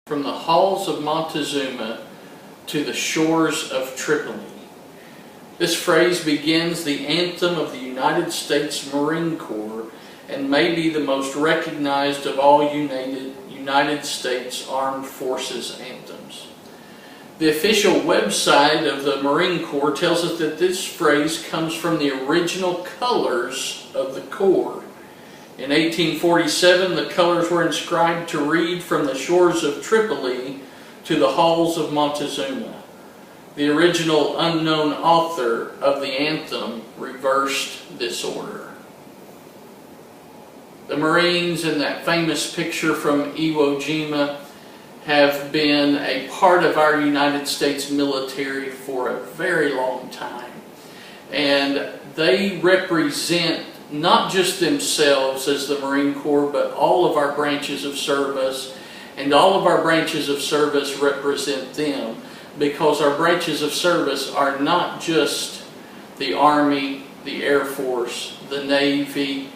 From the halls of Montezuma to the shores of Tripoli. This phrase begins the anthem of the United States Marine Corps and may be the most recognized of all United States Armed Forces anthems. The official website of the Marine Corps tells us that this phrase comes from the original colors of the Corps. In 1847, the colors were inscribed to read "From the shores of Tripoli to the halls of Montezuma." The original unknown author of the anthem reversed this order. The Marines in that famous picture from Iwo Jima have been a part of our United States military for a very long time. And they represent not just themselves as the Marine Corps, but all of our branches of service, and all of our branches of service represent them, because our branches of service are not just the Army, the Air Force, the Navy,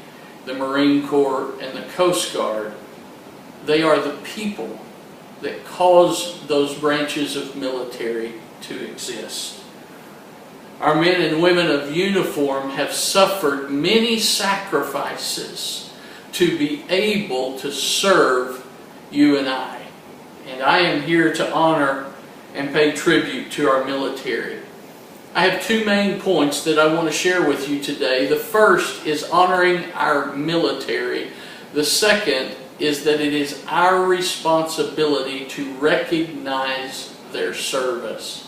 the Marine Corps, and the Coast Guard. They are the people that cause those branches of military to exist. Our men and women of uniform have suffered many sacrifices to be able to serve you and I. And I am here to honor and pay tribute to our military. I have two main points that I want to share with you today. The first is honoring our military. The second is that it is our responsibility to recognize their service.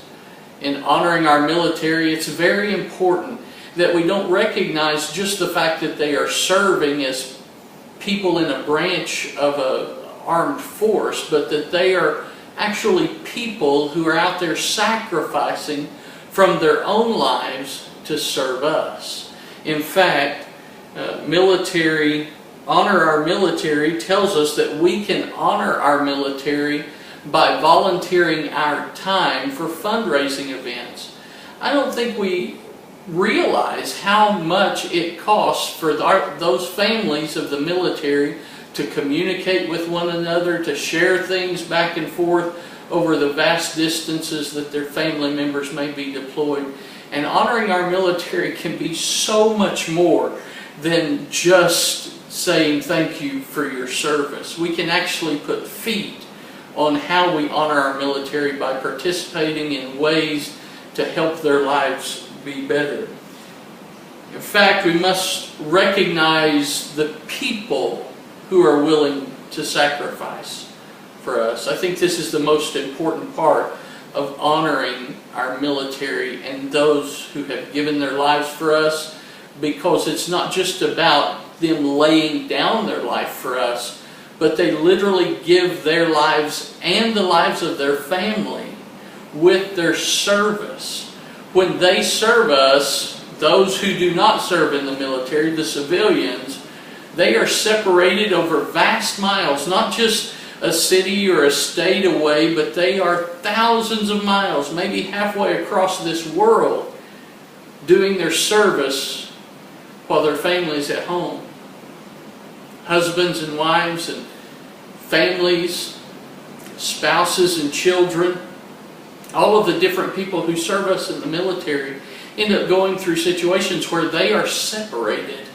In honoring our military, it's very important that we don't recognize just the fact that they are serving as people in a branch of an armed force, but that they are actually people who are out there sacrificing from their own lives to serve us. In fact, honor our military tells us that we can honor our military by volunteering our time for fundraising events. I don't think we realize how much it costs for those families of the military to communicate with one another, to share things back and forth over the vast distances that their family members may be deployed. And honoring our military can be so much more than just saying thank you for your service. We can actually put feet on how we honor our military by participating in ways to help their lives be better. In fact, we must recognize the people who are willing to sacrifice for us. I think this is the most important part of honoring our military and those who have given their lives for us, because it's not just about them laying down their life for us, but they literally give their lives and the lives of their family with their service. When they serve us, those who do not serve in the military, the civilians, they are separated over vast miles, not just a city or a state away, but they are thousands of miles, maybe halfway across this world, doing their service while their family's at home. Husbands and wives and families, spouses and children, all of the different people who serve us in the military end up going through situations where they are separated.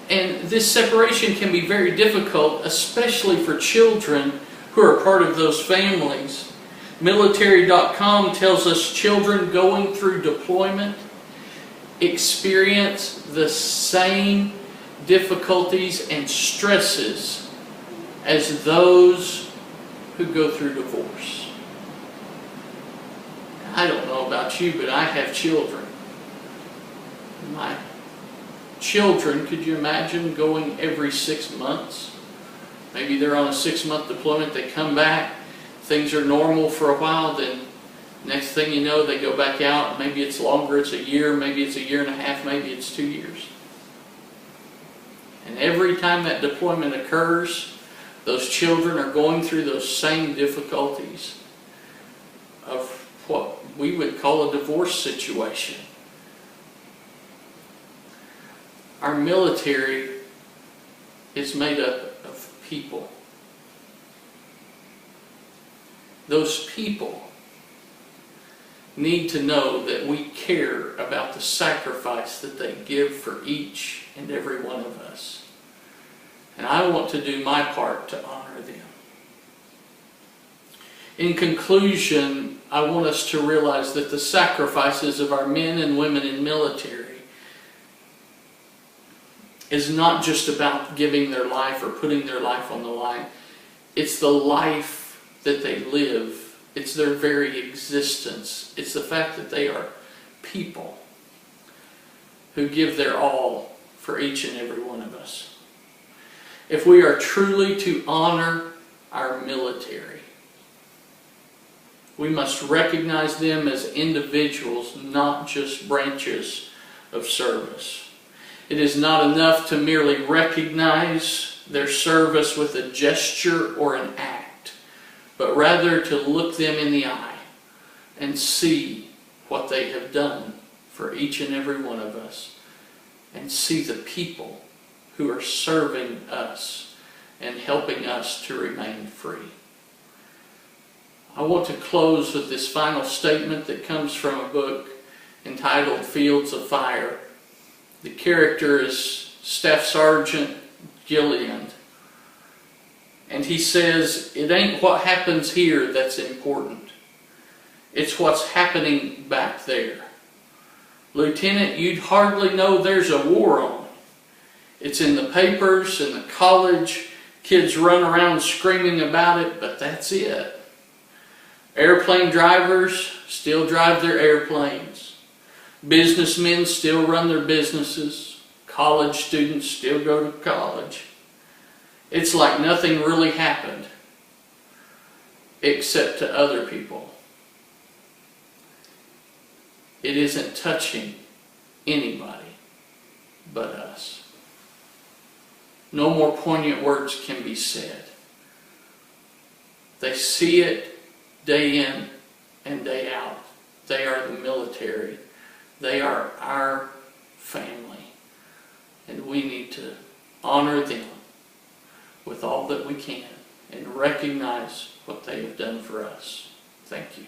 And this separation can be very difficult, especially for children who are part of those families. Military.com tells us children going through deployment experience the same difficulties and stresses as those who go through divorce. I don't know about you, but I have children. My children, could you imagine going every 6 months? Maybe they're on a 6-month deployment, they come back, things are normal for a while, then next thing you know they go back out. Maybe it's longer, it's a year, maybe it's a year and a half, maybe it's 2 years. And every time that deployment occurs, those children are going through those same difficulties of what we would call a divorce situation. Our military is made up of people. those people need to know that we care about the sacrifice that they give for each and every one of us. And I want to do my part to honor them. In conclusion, I want us to realize that the sacrifices of our men and women in military is not just about giving their life or putting their life on the line. It's the life that they live. It's their very existence. It's the fact that they are people who give their all for each and every one of us. If we are truly to honor our military, we must recognize them as individuals, not just branches of service. It is not enough to merely recognize their service with a gesture or an act, but rather to look them in the eye and see what they have done for each and every one of us, and see the people who are serving us and helping us to remain free. I want to close with this final statement that comes from a book entitled Fields of Fire. The character is Staff Sergeant Gilliland. And he says, it ain't what happens here that's important. It's what's happening back there. Lieutenant, you'd hardly know there's a war on. It's in the papers, in the college. Kids run around screaming about it, but that's it. Airplane drivers still drive their airplanes. Businessmen still run their businesses. College students still go to college. It's like nothing really happened except to other people. It isn't touching anybody but us. No more poignant words can be said. They see it day in and day out. They are the military. They are our family. And we need to honor them with all that we can and recognize what they have done for us. Thank you.